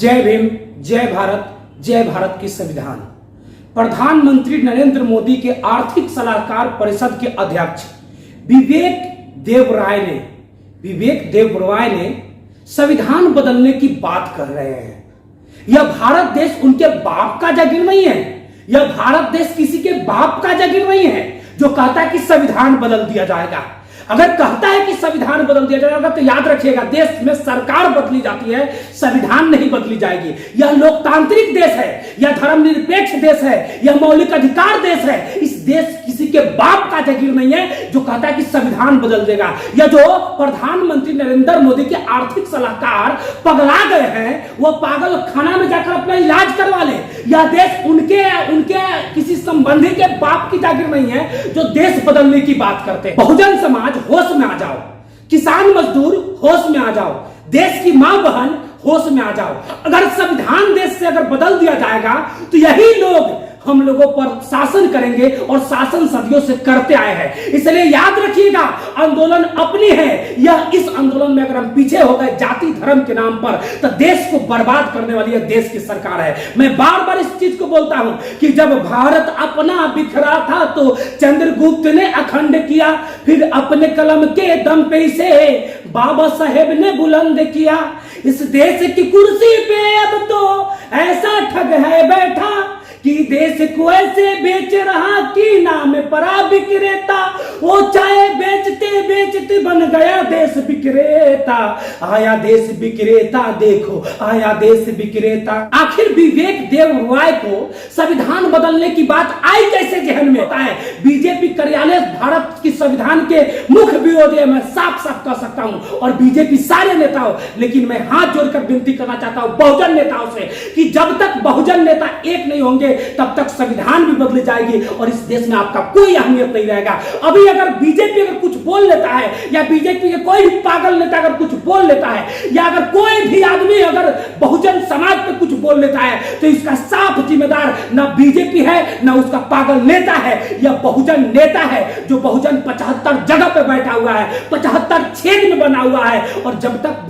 जय भीम, जय भारत, जय भारत की संविधान। प्रधानमंत्री नरेंद्र मोदी के आर्थिक सलाहकार परिषद के अध्यक्ष विवेक देबरॉय ने संविधान बदलने की बात कर रहे हैं। यह भारत देश उनके बाप का जागीर नहीं है। यह भारत देश किसी के बाप का जागीर नहीं है जो कहता है कि संविधान बदल दिया जाएगा। अगर कहता है कि संविधान बदल दिया जाएगा तो याद रखिएगा, देश में सरकार बदली जाती है, संविधान नहीं बदली जाएगी। यह लोकतांत्रिक देश है, यह धर्मनिरपेक्ष देश है, यह मौलिक अधिकार देश है। इस देश किसी के बाप का जागीर नहीं है जो कहता है कि संविधान बदल देगा। यह जो प्रधानमंत्री नरेंद्र मोदी के आर्थिक सलाहकार पगला गए हैं, वह पागल खाना में जाकर अपना इलाज करवा ले। यह देश उनके किसी संबंधी के बाप की जागीर नहीं है जो देश बदलने की बात करते हैं। बहुजन समाज होश में आ जाओ, किसान मजदूर होश में आ जाओ, देश की मां बहन होश में आ जाओ। अगर संविधान देश से अगर बदल दिया जाएगा तो यही लोग हम लोगों पर शासन करेंगे और शासन सदियों से करते आए हैं। इसलिए याद रखिएगा, आंदोलन अपनी है। यह इस आंदोलन में अगर हम पीछे हो गए जाति धर्म के नाम पर तो देश को बर्बाद करने वाली यह देश की सरकार है। मैं बार बार इस चीज को बोलता हूं कि जब भारत अपना बिखरा था तो चंद्रगुप्त ने अखंड किया, फिर अपने कलम के दम पे इसे बाबा साहेब ने बुलंद किया। इस देश की कुर्सी पे अब तो ऐसा ठग है बैठा कि देश को ऐसे बेच रहा कि नाम परा विक्रेता। वो चाय बेचते बेचते बन गया देश विक्रेता। आया देश विक्रेता, देखो आया देश विक्रेता। आखिर विवेक देबरॉय को संविधान बदलने की बात आई कैसे जहन में? होता है बीजेपी कार्यालय भारत की संविधान के मुख्य विरोधी है, मैं साफ साफ कह सकता हूं, और बीजेपी सारे नेताओं। लेकिन मैं हाथ जोड़कर विनती करना चाहता हूं बहुजन नेताओं से कि जब तक बहुजन नेता एक नहीं होंगे तब तक संविधान भी बदल जाएगी और इस देश में आपका कोई अहमियत नहीं रहेगा। अभी अगर बीजेपी अगर कुछ बोल लेता है या बीजेपी के कोई भी पागल नेता अगर कुछ बोल लेता है या अगर कोई भी आदमी अगर बहुजन समाज पे कुछ बोल लेता है तो इसका साफ जिम्मेदार ना बीजेपी है ना उसका पागल नेता है। यह बहुजन नेता है जो बहुजन 75 जगह पे बैठा हुआ है, 75 छेद में बना हुआ है। और जब तक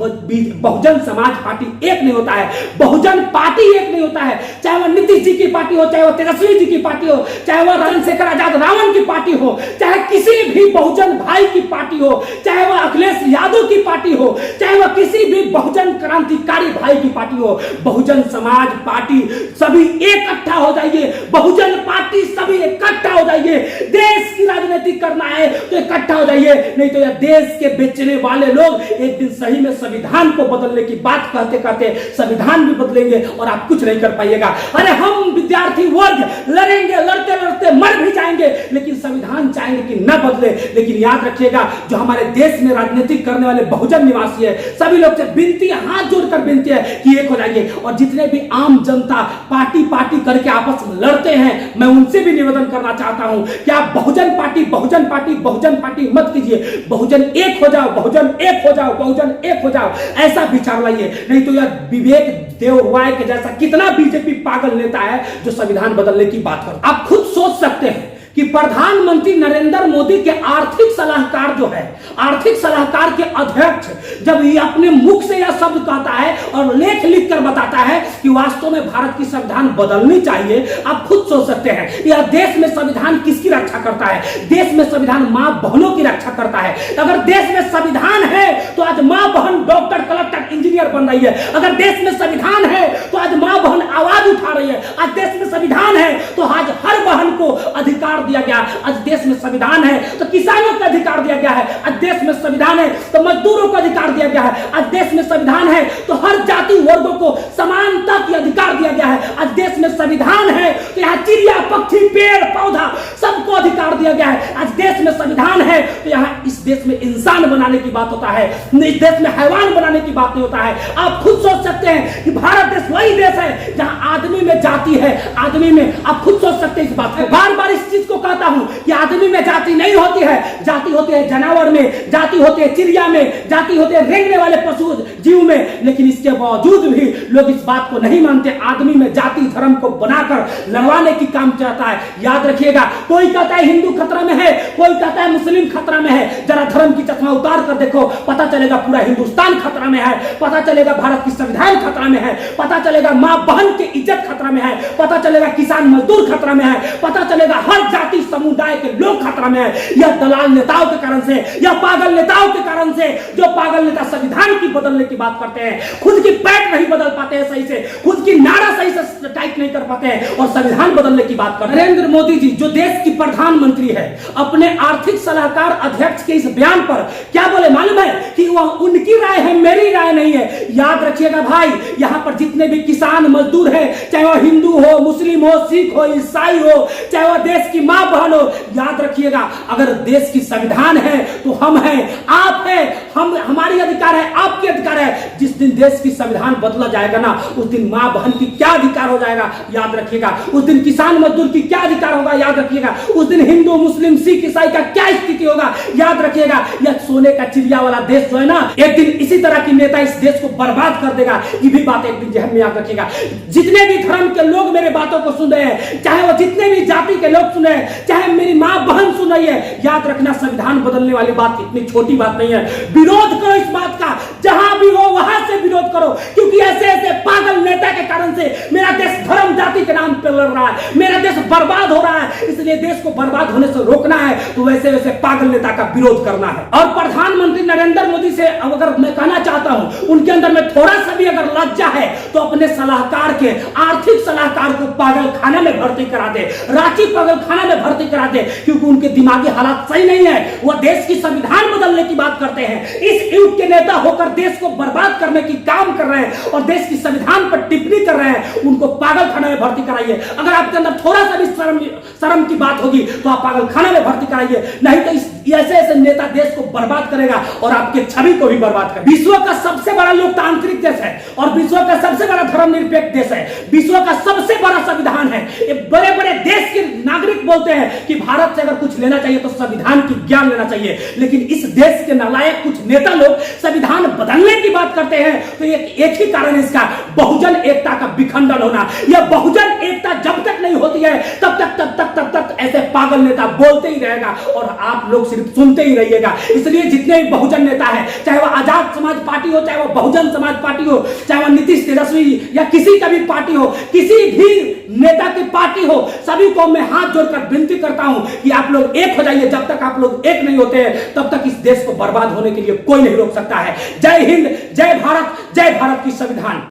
बहुजन समाज पार्टी एक नहीं होता है, बहुजन पार्टी एक नहीं होता है, चाहे वह नीतीश जी की पार्टी हो, चाहे वह तेजस्वी जी की पार्टी हो, चाहे वह चंद्रशेखर आजाद रावण की पार्टी हो, चाहे किसी भी बहुजन भाई की पार्टी हो, चाहे वह अखिलेश यादव की पार्टी हो, चाहे वह किसी भी बहुजन क्रांतिकारी भाई की पार्टी हो, बहुजन समाज पार्टी सभी इकट्ठा हो जाइए। बहुजन पार्टी सभी इकट्ठा हो जाइए। देश की राजनीति करना है तो इकट्ठा हो जाइए, नहीं तो यह देश के बेचने वाले लोग एक दिन सही में संविधान को बदलने की बात कहते कहते संविधान भी बदलेंगे और आप कुछ नहीं कर पाइएगा। अरे हम विद्यार्थी वर्ग लड़ेंगे, लड़ते लड़ते मर भी जाएंगे, लेकिन संविधान चाहेंगे कि न बदले। लेकिन याद रखिएगा, जो हमारे देश में राजनीति करने वाले बहुजन निवासी है, सभी लोग से विनती है, हाथ जोड़कर विनती है कि एक हो जाइए। और जितने भी आम जनता पार्टी पार्टी करके आपस में लड़ते हैं, मैं उनसे भी निवेदन करना चाहता हूं कि आप बहुजन पार्टी बहुजन पार्टी बहुजन पार्टी मत कीजिए। बहुजन एक हो जाओ, बहुजन एक हो जाओ, बहुजन एक हो जाओ, ऐसा विचार लाइए। नहीं तो यह विवेक देबरॉय के जैसा कितना बीजेपी पागल नेता है जो संविधान बदलने की बात कर। आप खुद सोच सकते हैं कि प्रधानमंत्री नरेंद्र मोदी के आर्थिक सलाहकार जो है, आर्थिक सलाहकार के अध्यक्ष, जब ये अपने मुख से यह शब्द कहता है और लेख लिख कर बताता है कि वास्तव में भारत की संविधान बदलनी चाहिए, आप खुद सोच सकते हैं यह देश में संविधान किसकी रक्षा करता है? देश में संविधान मां बहनों की रक्षा करता है। अगर देश में संविधान है तो आज मां बहन डॉक्टर, कलेक्टर, इंजीनियर बन रही है। अगर देश में संविधान है तो आज मां बहन आवाज उठा रही है। आज देश में संविधान है तो आज हर बहन को अधिकार दिया गया। आज देश में संविधान है तो किसानों को अधिकार दिया गया है। आज देश में संविधान है तो मजदूरों को अधिकार दिया गया है। आज देश में संविधान है तो हर जाति वर्गों को समानता की अधिकार दिया गया है। आज देश में संविधान है तो यहाँ चिड़िया, पक्षी, पेड़, पौधा सबको अधिकार दिया गया है। आज देश में संविधान है तो यहाँ इस देश में इंसान बनाने की बात होता है, इस देश में हैवान बनाने की बात नहीं होता है। आप खुद सोच सकते हैं कि भारत देश वही देश है जहां आदमी में जाति है, आदमी में, आप खुद सोच सकते हैं इस बात को। बार बार इस चीज को कहता हूं कि आदमी में जाति नहीं होती है, जाति होती है जानवर में, जाति होती है चिड़िया में, जाति होती है रेंगने वाले पशु जीव में, लेकिन इसके बावजूद भी लोग इस बात को नहीं मानते। आदमी में जाति धर्म को बनाकर लड़वाने की काम चाहता है। याद रखिएगा, कोई कहता है हिंदू खतरा में है, कोई कहता है मुस्लिम खतरा में है। जरा धर्म की चश्मा उतार कर देखो, पता चलेगा पूरा हिंदुस्तान खतरा में है, पता चलेगा भारत की संविधान खतरा में है, पता चलेगा मां बहन की इज्जत खतरा में है, पता चलेगा किसान मजदूर खतरा में है, पता चलेगा हर जाति समुदाय के लोग खतरा में है। यह दलाल नेताओं के कारण से, यह पागल नेताओं के कारण से, जो पागल नेता संविधान की बदलने की बात करते हैं, खुद की पैट नहीं बदल पाते हैं सही से, खुद की नाड़ा सही से टाइट नहीं कर पाते हैं और संविधान बदलने की बात करते हैं। नरेंद्र मोदी जी जो देश की प्रधानमंत्री है, अपने आर्थिक सलाहकार अध्यक्ष के इस बयान पर क्या बोले मालूम है? कि वह उनकी राय है, मेरी राय नहीं है। याद रखिएगा भाई, यहां पर जितने भी किसान मजदूर है, चाहे वह हिंदू हो, मुस्लिम हो, सिख हो, ईसाई हो, चाहे वह देश की मां बहन हो, याद रखिएगा, अगर देश की संविधान है तो हम हैं, आप हैं, हम, हमारी अधिकार है, आपकी अधिकार है। जिस दिन देश की संविधान बदला जाएगा ना, उस दिन मां बहन की क्या अधिकार हो जाएगा, याद रखिएगा। उस दिन किसान मजदूर की क्या अधिकार होगा, याद रखिएगा। उस दिन हिंदू मुस्लिम सिख ईसाई का क्या स्थिति होगा, याद रखिएगा। यह सोने का चिड़िया वाला देश जो है ना, एक दिन इसी तरह की नेता इस देश को बर्बाद कर देगा। ये भी बात एक दिन जहन में याद रखिएगा। जितने भी धर्म के लोग मेरे बातों को सुन रहे हैं, चाहे वो जितने भी जाति के लोग सुन रहे हैं, चाहे मेरी मां बहन सुन रही है, याद रखना संविधान बदलने वाली बात इतनी छोटी बात नहीं है। विरोध करो इस बात का, जहां भी हो वहां से विरोध करो, क्योंकि ऐसे ऐसे पागल नेता के कारण से मेरा देश धर्म जाति के नाम पर लड़ रहा है, मेरा देश बर्बाद हो रहा है। इसलिए देश को बर्बाद होने से रोकना है तो वैसे वैसे पागल नेता का विरोध करना है। और प्रधानमंत्री नरेंद्र मोदी से अगर मैं कहना चाहता हूं, उनके अंदर में थोड़ा सा भी अगर लज्जा है तो अपने सलाहकार के, आर्थिक सलाहकार को पागल खाने में भर्ती करा दे, रांची पागल खाना में भर्ती करा दे, क्योंकि उनके दिमागी हालात सही नहीं है। वह देश की संविधान बदलने की बात करते हैं, इस युग के नेता होकर देश को बर्बाद करने की काम कर रहे हैं और देश की संविधान पर टिप्पणी कर रहे हैं। उनको पागल खाना में भर्ती कराइए। अगर आपके अंदर थोड़ा सा भी शर्म की बात होगी तो आप पागल खाना में भर्ती कराइए, नहीं तो ऐसे ऐसे नेता देश को बर्बाद करेगा और आपके छवि को भी बर्बाद करेगा। विश्व का सबसे बड़ा लोकतांत्रिक देश है और विश्व का सबसे बड़ा धर्मनिरपेक्ष देश है, विश्व का सबसे बड़ा संविधान है। ये बड़े बड़े देश के नागरिक बोलते हैं कि भारत से अगर कुछ लेना चाहिए तो संविधान की ज्ञान लेना चाहिए, लेकिन इस देश के नालायक कुछ नेता लोग संविधान बदलने की बात करते हैं। तो एक ही कारण है इसका, बहुजन एकता का विखंडन होना। यह बहुजन एकता जब तक नहीं होती है तब तक ऐसे पागल नेता बोलते ही रहेगा और आप लोग सिर्फ सुनते ही रहिएगा। इसलिए जितने भी बहुजन नेता है, चाहे वह आजाद समाज पार्टी हो, चाहे वह बहुजन समाज पार्टी हो, चाहे वह नीतीश तेजस्वी या किसी का भी पार्टी हो, किसी भी नेता की पार्टी हो, सभी को मैं हाथ जोड़कर विनती करता हूं कि आप लोग एक हो जाइए। जब तक आप लोग एक नहीं होते हैं तब तक इस देश को बर्बाद होने के लिए कोई नहीं रोक सकता है। जय हिंद, जय भारत की संविधान।